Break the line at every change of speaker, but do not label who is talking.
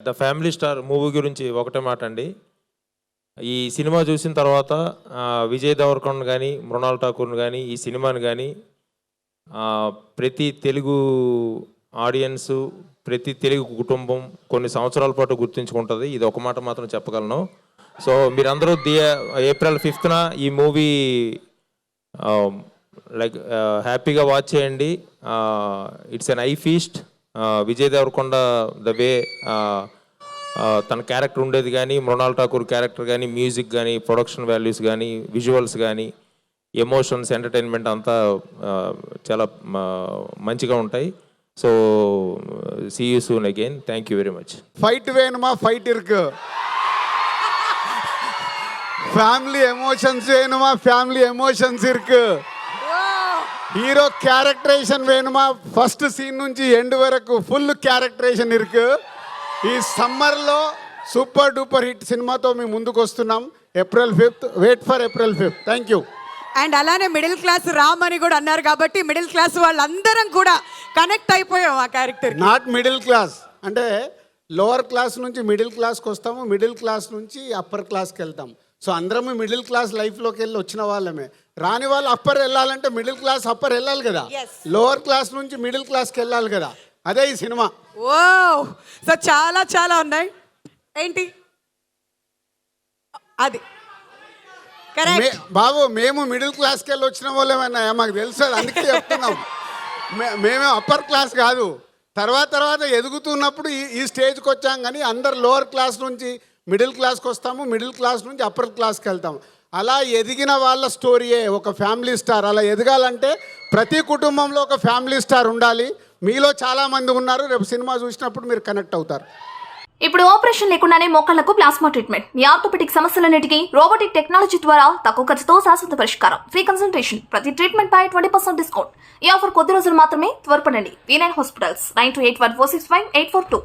The family star movie గురించి ఒకటే మాట అండి. ఈ సినిమా చూసిన తర్వాత విజయ్ దేవరకొండ కానీ, మృణాల్ ఠాకూర్ని కానీ, ఈ సినిమాని కానీ ప్రతి తెలుగు ఆడియన్సు, ప్రతి తెలుగు కుటుంబం కొన్ని సంవత్సరాల పాటు గుర్తుంచుకుంటుంది. ఇది ఒక మాట మాత్రం చెప్పగలను. సో మీరందరూ ఏప్రిల్ 5th ఈ మూవీ హ్యాపీగా వాచ్ చేయండి. It's an eye feast. Vijay Deverakonda the way తన క్యారెక్టర్ ఉండేది కానీ, మృణాల్ ఠాకూర్ క్యారెక్టర్ కానీ, మ్యూజిక్ కానీ, ప్రొడక్షన్ వాల్యూస్ కానీ, విజువల్స్ కానీ, ఎమోషన్స్, ఎంటర్టైన్మెంట్ అంతా చాలా మంచిగా ఉంటాయి. So see you soon again. Thank you very much.
Fight వేணுమా ఫైట్ ఇருக்கு, ఫ్యామిలీ ఎమోషన్స్ వేணுమా ఫ్యామిలీ ఎమోషన్స్ ఇருக்கு, హీరో క్యారెక్టరేషన్ వేணுమా ఫస్ట్ సీన్ నుంచి ఎండ్ వరకు ఫుల్ క్యారెక్టరేషన్ ఇருக்கு. ఈ సమ్మర్లో సూపర్ డూపర్ హిట్ సినిమాతో మీ ముందుకు వస్తున్నాం. April 5th, wait for April 5th. Thank you.
And అలానే మిడిల్ క్లాస్ రామ్ అని కూడా అన్నారు కాబట్టి మిడిల్ క్లాస్ వాళ్ళందరం కూడా కనెక్ట్ అయిపోయాం ఆ క్యారెక్టర్.
నాట్ మిడిల్ క్లాస్ అంటే లోవర్ క్లాస్ నుంచి మిడిల్ క్లాస్కి వస్తాము, మిడిల్ క్లాస్ నుంచి అప్పర్ క్లాస్కి వెళ్తాం. సో అందరము మిడిల్ క్లాస్ లైఫ్లోకి వెళ్ళి వచ్చిన వాళ్ళమే. రాని వాళ్ళు అప్పర్ వెళ్ళాలంటే మిడిల్ క్లాస్ అప్పర్ వెళ్ళాలి కదా, లోవర్ క్లాస్ నుంచి మిడిల్ క్లాస్కి వెళ్ళాలి కదా. అదే ఈ సినిమా.
ఓ సో చాలా చాలా ఉన్నాయి. ఏంటి అది
బాబు, మేము మిడిల్ క్లాస్కి వెళ్ళి వచ్చిన వాళ్ళేమన్నా మాకు తెలుసు, అందుకే చెప్తున్నాం. మేమే అప్పర్ క్లాస్ కాదు. తర్వాత ఎదుగుతున్నప్పుడు ఈ స్టేజ్కి వచ్చాం. కానీ అందరు లోవర్ క్లాస్ నుంచి మిడిల్ క్లాస్కి వస్తాము, మిడిల్ క్లాస్ నుంచి అప్పర్ క్లాస్కి వెళ్తాము. అలా ఎదిగిన వాళ్ళ స్టోరీయే ఒక ఫ్యామిలీ స్టార్. అలా ఎదగాలంటే ప్రతి కుటుంబంలో ఒక ఫ్యామిలీ స్టార్ ఉండాలి. మీలో చాలామంది ఉన్నారు. రేపు సినిమా చూసినప్పుడు మీరు కనెక్ట్ అవుతారు.
ఇప్పుడు ఆపరేషన్ లేకుండానే మోకాళ్లకు ప్లాస్మా ట్రీట్మెంట్, మీ ఆర్థోపెటిక్ సమస్యలన్నిటికీ రోబోటిక్ టెక్నాలజీ ద్వారా తక్కువ ఖర్చుతో శాశ్వత పరిష్కారం, ఫ్రీ కన్సల్టేషన్, ప్రతి ట్రీట్మెంట్ పై 20% డిస్కౌంట్. ఈ ఆఫర్ కొద్ది రోజులు మాత్రమే. త్వరపడండి. V9 hospitals 9281465842.